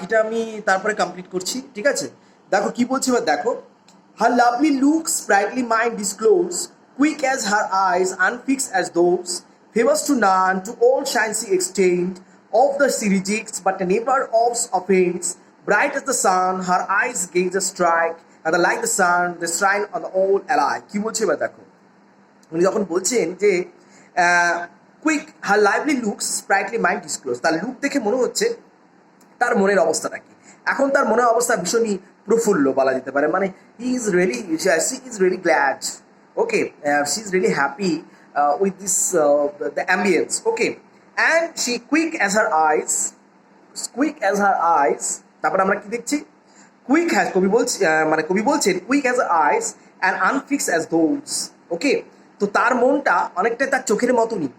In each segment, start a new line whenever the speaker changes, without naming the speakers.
বাকিটা আমি তারপরে কমপ্লিট করছি, ঠিক আছে? দেখো কি বলছি এবার দেখো। Her lovely looks brightly mind disclose, quick as her eyes unfix as those, famous to none to all shine she extend, of the she rejects but never of offends, bright as the sun her eyes gaze a strike, and like the sun they shine on all alike. কি বলছে এবার দেখো, উনি যখন বলছেন যে quick her lively looks sprightly mind disclose, তার look দেখে মনে হচ্ছে তার মনের অবস্থাটা কি। এখন তার মনের অবস্থা ভীষণই প্রফুল্ল বলা যেতে পারে, মানে he is really she is really glad, okay, she is really happy with this the ambience, okay, and she quick as her eyes, quick as her eyes. তারপরে আমরা কি দেখছি, কুইক হ্যাজ, কবি বলছে মানে কবি বলছেন quick as eyes and unfix as those, okay. তো তার মনটা অনেকটাই তার চোখের মতনই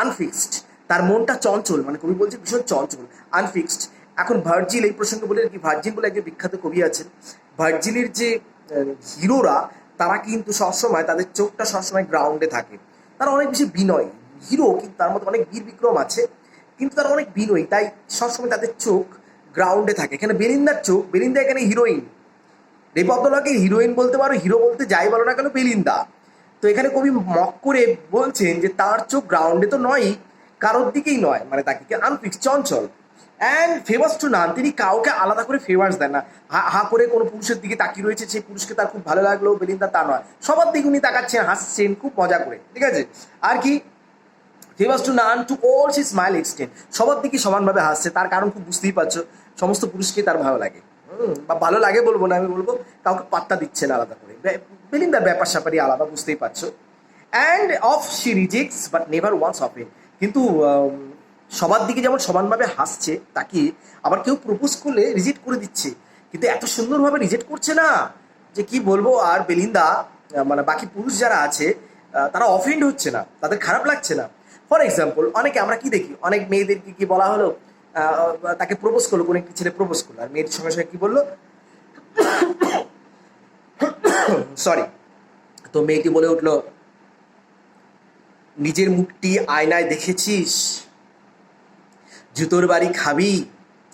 আনফিক্সড, তার মনটা চঞ্চল, মানে কবি বলছে ভীষণ চঞ্চল, আনফিক্সড। এখন ভার্জিল এই প্রসঙ্গে বলে কি, ভার্জিল বলে একজন বিখ্যাত কবি আছেন, ভার্জিলের যে হিরোরা তারা কিন্তু সবসময় তাদের চোখটা সবসময় গ্রাউন্ডে থাকে, তারা অনেক বেশি বিনয়ী হিরো, কিন্তু তার মধ্যে অনেক বীর বিক্রম আছে, কিন্তু তারা অনেক বিনয়ী, তাই সবসময় তাদের চোখ গ্রাউন্ডে থাকে। এখানে বেলিন্দার চোখ, বেলিন্দা এখানে হিরোইন, রেপদ্দলাকে হিরোইন বলতে পারো, হিরো বলতে যাই বলো না কেন, বেলিন্দা। তো এখানে কবি মক করে বলছেন যে তার চোখ গ্রাউন্ডে তো নয়, কারোর দিকেই নয়, মানে তাকে আনফিক্স, চঞ্চল। অ্যান্ড ফেভার্স টু নান, তিনি কাউকে আলাদা করে ফেভার্স দেন না, হা করে কোনো পুরুষের দিকে তাকিয়ে রয়েছে, সেই পুরুষকে তার খুব ভালো লাগলো, বেলিন্দা তা নয়, সবার দিকে উনি তাকাচ্ছেন, হাসছেন খুব মজা করে, ঠিক আছে? আর কি, favours to none to all she smile extend, সবার দিকে সমানভাবে হাসছে, তার কারণ খুব বুঝতেই পারছো, সমস্ত পুরুষকে তার ভালো লাগে, বা ভালো লাগে বলবো না, আমি বলবো কাউকে পাত্তা দিচ্ছে না আলাদা করে, বেলিন্দার ব্যাপার স্যাপারই আলাদা, বুঝতেই পারছো। And oft she rejects but never once offends, কিন্তু সবার দিকে যেমন সমানভাবে হাসছে তাকে, আবার কেউ প্রপোজ করলে রিজেক্ট করে দিচ্ছে, কিন্তু এত সুন্দরভাবে রিজেক্ট করছে না যে কি বলবো। আর বেলিন্দা মানে বাকি পুরুষ যারা আছে তারা অফেন্ড হচ্ছে না, তাদের খারাপ লাগছে না। ফর এক্সাম্পল, অনেকে আমরা কি দেখি, অনেক মেয়েদেরকে কি বলা হলো, তাকে প্রপোজ করলো, কোনো একটি ছেলে প্রপোজ করলো, আর মেয়ের সঙ্গে সঙ্গে কি বললো, সরি, তো মেয়েটি বলে উঠলো, নিজের মুখটি আয়নায় দেখেছিস, জুতোর বাড়ি খাবি,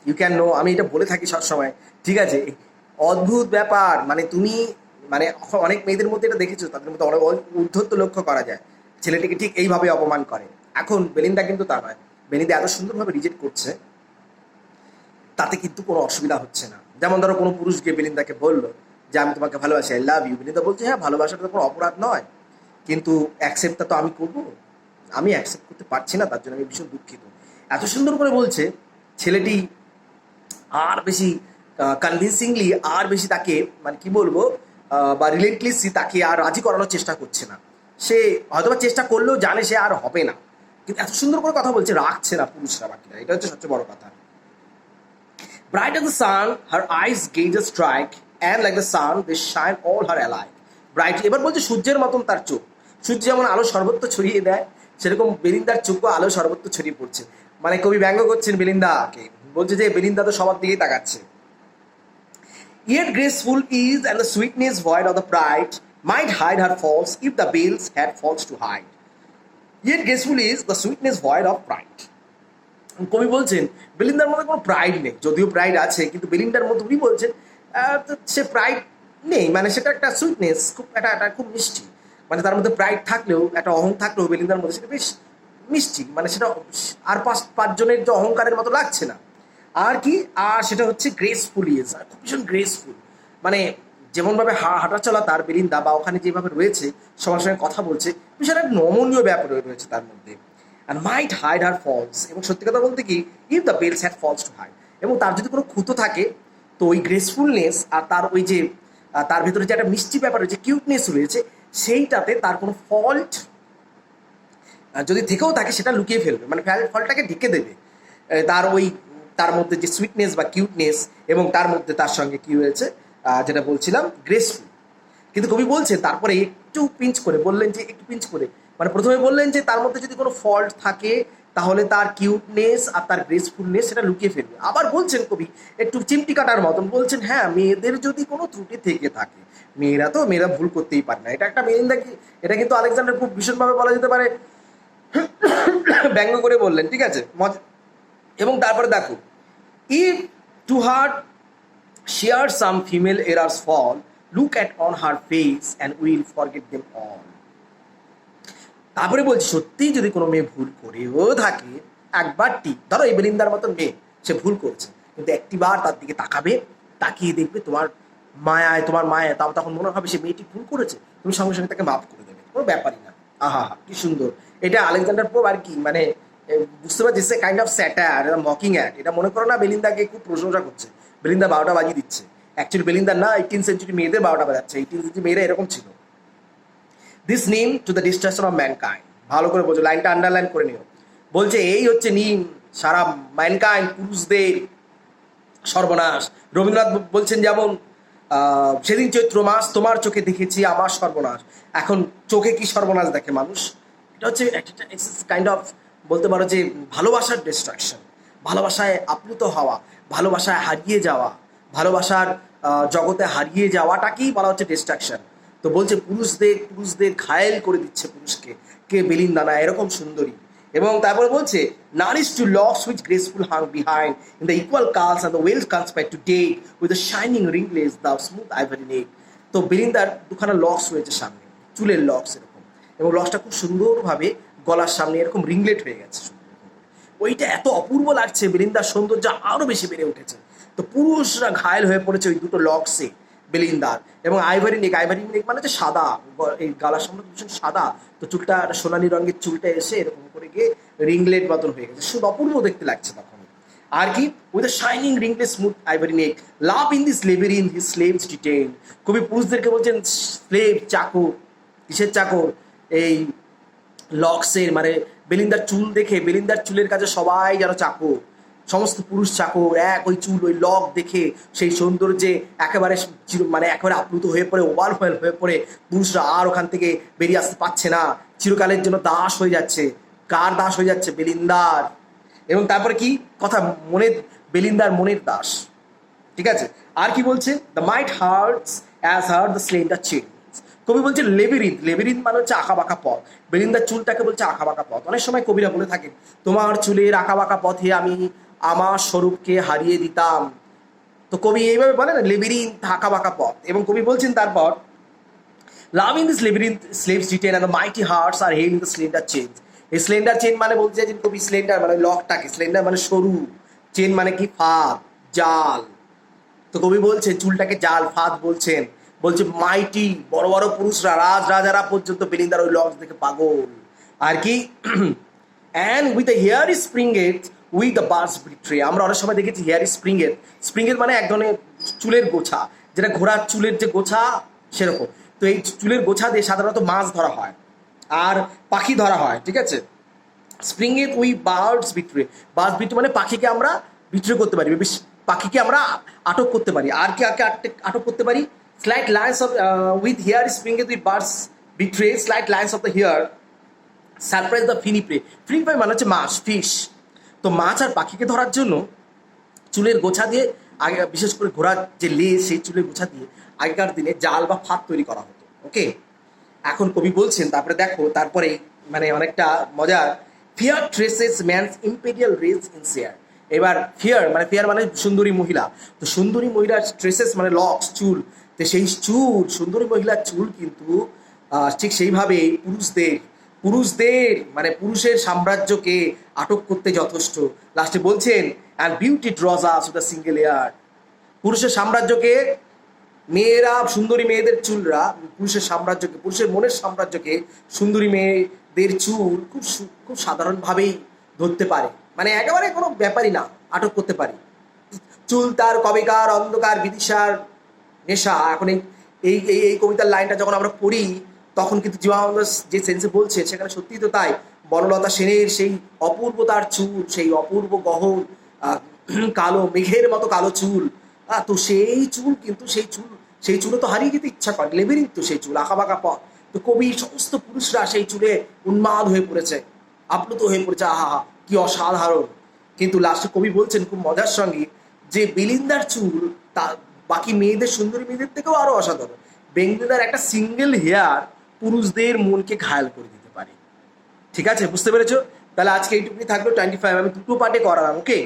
ইউ ক্যান নো। আমি এটা বলে থাকি সবসময়, ঠিক আছে? অদ্ভুত ব্যাপার, মানে তুমি মানে অনেক মেয়েদের মধ্যে এটা দেখেছো, তাদের মধ্যে অনেক উদ্ধত্ত লক্ষ্য করা যায়, ছেলেটিকে ঠিক এইভাবে অপমান করে। এখন বেলিন্দা কিন্তু তা নয়, বেলিন্দা এত সুন্দরভাবে রিজেক্ট করছে, তাতে কিন্তু কোনো অসুবিধা হচ্ছে না। যেমন ধরো কোনো পুরুষ গিয়ে বেলিন্দাকে বললো যে আমি তোমাকে ভালোবাসি, আই লাভ ইউ, বেলিন্দা বলছে হ্যাঁ ভালোবাসাটা তো কোনো অপরাধ নয়, কিন্তু অ্যাকসেপ্টটা তো আমি করবো, আমি অ্যাকসেপ্ট করতে পারছি না, তার জন্য আমি ভীষণ দুঃখিত। এত সুন্দর করে বলছে ছেলেটি, আর বেশি কনভিনসিংলি, আর বেশি তাকে মানে কি বলবো, বা রিলেন্টলেসলি তাকে আর রাজি করানোর চেষ্টা করছে না। সে হয়তোবা চেষ্টা করলেও জানে সে আর হবে না, কিন্তু এত সুন্দর করে কথা বলছে, রাখছে না পুরুষরা বাকিরা, এটা হচ্ছে সবচেয়ে বড় কথা। Bright as the sun, her eyes gaze a strike, and like the sun, they shine all her alike. Bright, এবার বলছে সূর্যের মতন তার চোখ, সূর্য যেমন আলো সর্বত্র ছড়িয়ে দেয়, সেরকম বেলিন্দার চোখও আলো সর্বত্র ছড়িয়ে পড়ছে। মানে কবি ব্যঙ্গ করছেন বেলিন্দাকে, বলছে যে বেলিন্দা তো সবার দিকেই তাকাচ্ছে। Yet graceful is and the sweetness void of the pride might hide her faults if the veils had faults to hide. Yet graceful is the sweetness void of pride. কবি বলছেন বেলিন্দার মধ্যে কোনো প্রাইড নেই, যদিও প্রাইড আছে, কিন্তু বেলিন্দার মধ্যে উনি বলছেন সে প্রাইড নেই, মানে সেটা একটা সুইটনেস, খুব একটা খুব মিষ্টি, মানে তার মধ্যে প্রাইড থাকলেও একটা অহং থাকলেও বেলিন্দার মধ্যে সেটা বেশ মিষ্টি, মানে সেটা আর পাঁচজনের যে অহংকারের মতো লাগছে না। আর কি, আর সেটা হচ্ছে গ্রেসফুলি, খুব ভীষণ গ্রেসফুল, মানে যেমনভাবে হাঁটা চলা তার বেলিন্দা, বা ওখানে যেভাবে রয়েছে সবার সঙ্গে কথা বলছে, ভীষণ একটা নমনীয় ব্যাপার রয়েছে তার মধ্যে। and might hide her faults, এবং সত্যি কথা বলতে কি, if the veils had faults to hide, এবং তার যদি কোনো খুঁতো থাকে, তো ওই গ্রেসফুলনেস আর তার ওই যে তার ভিতরে যে একটা মিষ্টি ব্যাপার রয়েছে, কিউটনেস রয়েছে, সেইটাতে তার কোনো ফল্ট যদি থেকেও থাকে সেটা লুকিয়ে ফেলবে, মানে ফলটাকে ঢেকে দেবে। তার ওই তার মধ্যে যে সুইটনেস বা কিউটনেস, এবং তার মধ্যে তার সঙ্গে কি হয়েছে, যেটা বলছিলাম গ্রেসফুল। কিন্তু কবি বলছেন তারপরে একটু পিঞ্চ করে বললেন, যে একটু পিঞ্চ করে, মানে প্রথমে বললেন যে তার মধ্যে যদি কোনো ফল্ট থাকে তাহলে তার কিউটনেস আর তার গ্রেসফুলনেস সেটা লুকিয়ে ফেলবে। আবার বলছেন কবি একটু চিমটি কাটার মতন, বলছেন হ্যাঁ মেয়েদের যদি কোনো ত্রুটি থেকে থাকে, মেয়েরা ভুল করতেই পারে না, এটা একটা মেয়েরা কি, এটা কিন্তু আলেকজান্ডার খুব ভীষণভাবে বলা যেতে পারে ব্যঙ্গ করে বললেন, ঠিক আছে? এবং তারপরে দেখো, if to her share some female errors fall, look at on her face and we'll forget them all. তারপরে বলছি সত্যি যদি কোনো মেয়ে ভুল করেও থাকে একবারটি, ধরো এই বেলিন্দার মতন মেয়ে সে ভুল করছে, কিন্তু একটিবার তার দিকে তাকাবে, তাকিয়ে দেখবে তোমার মায়ায় তাও তখন মনে হবে সে মেয়েটি ভুল করেছে, তুমি সঙ্গে সঙ্গে তাকে মাফ করে দেবে, কোনো ব্যাপারই না। আহা হা কি সুন্দর! এটা আলেকজান্ডার পোপ আর কি মানে বুঝতে পারছি, সে kind of satire, mocking at. এটা মনে করো না বেলিন্দাকে খুব প্রশংসা করছে, বেলিন্দা 12টা বাজিয়ে দিচ্ছে। অ্যাকচুয়ালি বেলিন্দার না, 18th সেঞ্চুরি মেয়েদের 12টা বাজাচ্ছে। 18th সেঞ্চুরি মেয়েরা এরকম ছিল। This name to the destruction of mankind. ভালো করে বলছো, লাইনটা আন্ডারলাইন করে নিও। বলছে এই হচ্ছে নিম সারা ম্যানকাইন্ড, পুরুষদের সর্বনাশ। রবীন্দ্রনাথ বলছেন যেমন সেদিন চৈত্র মাস তোমার চোখে দেখেছি আমার সর্বনাশ। এখন চোখে কি সর্বনাশ দেখে মানুষ? এটা হচ্ছে কাইন্ড অফ বলতে পারো যে ভালোবাসার ডিস্ট্রাকশন, ভালোবাসায় আপ্লুত হওয়া, ভালোবাসায় হারিয়ে যাওয়া, ভালোবাসার জগতে হারিয়ে যাওয়াটাকেই বলা হচ্ছে ডিস্ট্রাকশন। তো বলছে পুরুষদের ঘায়েল করে দিচ্ছে পুরুষকে কে? বেলিন্দা না এরকম সুন্দরী। এবং তারপরে বলছে nourish two locks which graceful hung behind in the equal curls and the well conspire to deck with the shining ringlets the smooth ivory neck. তো বেলিন্দার দুখানা লক্স রয়েছে সামনে, চুলের লক্স এরকম, এবং লক্সটা খুব সুন্দরভাবে গলার সামনে এরকম রিংলেট হয়ে গেছে। ওইটা এত অপূর্ব লাগছে, বেলিন্দার সৌন্দর্য আরও বেশি বেড়ে উঠেছে। তো পুরুষরা ঘায়েল হয়ে পড়েছে ওই দুটো লক্সে বেলিন্দার। এবং আইভারি নেক মানে হচ্ছে সাদা, এই গালার সামনে ভীষণ সাদা, তো চুলটা সোনালি রঙের চুলটা এসে এরকম করে গিয়ে রিংলেট মতন হয়ে গেছে, শুধু অপূর্ব দেখতে লাগছে তখন। আর কি with the shining ringlet smooth ivory neck love in this labyrinth his slaves detain. কবি পুরুষদেরকে বলছেন স্লেভ, চাকর। কিসের চাকর? এই লক্সের, মানে বেলিন্দার চুল দেখে, বেলিন্দার চুলের কাছে সবাই যেন চাকর, সমস্ত পুরুষ চাকর এক। ওই চুল, ওই লক দেখে সেই সৌন্দর্যে একেবারে একেবারে আপ্লুত হয়ে পড়ে, ওভারওয়েল হয়ে পড়ে পুরুষরা আর ওখান থেকে বেরিয়ে আসতে পারছে না, চিরকালের জন্য দাস হয়ে যাচ্ছে। কার দাস হয়ে যাচ্ছে? বেলিন্দার। এবং তারপরে কি কথা, বেলিন্দার মনের দাস। ঠিক আছে, আর কি বলছে? The mighty hearts as held the slender chain. কবি বলছে লেবিরিন্থ মানে হচ্ছে আঁকাবাঁকা পথ। বেলিন্দার চুলটাকে বলছে আঁকাবাঁকা পথ। অনেক সময় কবিরা বলে থাকেন তোমার চুলের আঁকাবাঁকা পথে আমি আমার স্বরূপকে হারিয়ে দিতাম। তো কবি এইভাবে বলে না, লেবিরিন্থ আঁকাবাঁকা পথ। এবং কবি বলছেন তারপর love in this labyrinth slaves detain and the mighty hearts are held in the slender chains. এই স্লেন্ডার চেইন মানে বলছে যে কবি স্লেন্ডার মানে লকটাকে, স্লেন্ডার মানে সরু, চেন মানে কি ফাঁদ, জাল। তো কবি বলছে চুলটাকে জাল, ফাঁদ বলছেন। বলছে মাইটি বড় বড় পুরুষরা, রাজারা পর্যন্ত বেলিন্দার ওই লক্স দেখে পাগল। আর কি and with the hair is springes with the birds betray. আমরা অনেক সময় দেখেছি হেয়ার ইজ স্প্রিংগেট মানে এক ধরনের চুলের গোছা, যেটা ঘোড়ার চুলের যে গোছা সেরকম। তো এই চুলের গোছা দিয়ে সাধারণত মাছ ধরা হয় আর পাখি ধরা হয়। ঠিক আছে, springes we birds betray. Birds betray মানে পাখিকে আমরা বিট্রে করতে পারি, পাখিকে আমরা আটক করতে পারি। আর কি আটক করতে পারি? Slight lines of with hair springes with birds betray slight lines of the hair surprise the finny prey. Finny prey মানে হচ্ছে মাছ, ফিশ। তো মাছ আর পাখিকে ধরার জন্য চুলের গোছা দিয়ে, আগে বিশেষ করে ঘোড়ার যে লেজ সেই চুলের গোছা দিয়ে আগেকার দিনে জাল বা ফাঁদ তৈরি করা হতো। ওকে, এখন কবি বলছেন তারপরে দেখো, তারপরে মানে অনেকটা মজার। Fear traces man's imperial race in share. এবার ফিয়ার মানে সুন্দরী মহিলা। তো সুন্দরী মহিলার ট্রেসেস মানে লক্স, চুল। তো সেই চুল, সুন্দরী মহিলার চুল কিন্তু ঠিক সেইভাবে পুরুষদের মানে পুরুষের সাম্রাজ্যকে আটক করতে যথেষ্ট। লাস্টে বলছেন and beauty ড্রজ us with a single air. পুরুষের সাম্রাজ্যকে, মেয়েরা, সুন্দরী মেয়েদের চুলরা পুরুষের সাম্রাজ্যকে, পুরুষের মনের সাম্রাজ্যকে সুন্দরী মেয়েদের চুল খুব সাধারণভাবেই ধরতে পারে, মানে একেবারে কোনো ব্যাপারই না, আটক করতে পারি। চুল তার কবেকার অন্ধকার বিদিশার নেশা। এখন এই এই কবিতার লাইনটা যখন আমরা পড়ি তখন কিন্তু জীবনানন্দ যে সেন্সে বলছে সেখানে সত্যিই তো তাই। বনলতা সেনের সেই অপূর্ব তার চুল, সেই অপূর্ব গহন কালো মেঘের মতো কালো চুল। তো সেই চুল কিন্তু সেই চুলও তো হারিয়ে যেতে ইচ্ছা করে, লেবেরিং তো সেই চুল, আঁকাবাঁকা পথ। তো কবি সমস্ত পুরুষরা সেই চুলে উন্মাদ হয়ে পড়েছে, আপ্লুত হয়ে পড়েছে, আহা কি অসাধারণ। কিন্তু লাস্টে কবি বলছেন খুব মজার সঙ্গে যে বেলিন্দার চুল তা বাকি মেয়েদের, সুন্দরী মেয়েদের থেকেও আরো অসাধারণ। বেলিন্দার একটা সিঙ্গেল হেয়ার পুরুষদের মনকে ঘায়াল করে দিতে পারে। ঠিক আছে, বুঝতে পেরেছো? তাহলে আজকে এইটুকুই থাকলো 25। আমি দুটো পার্টে করালাম। ওকে।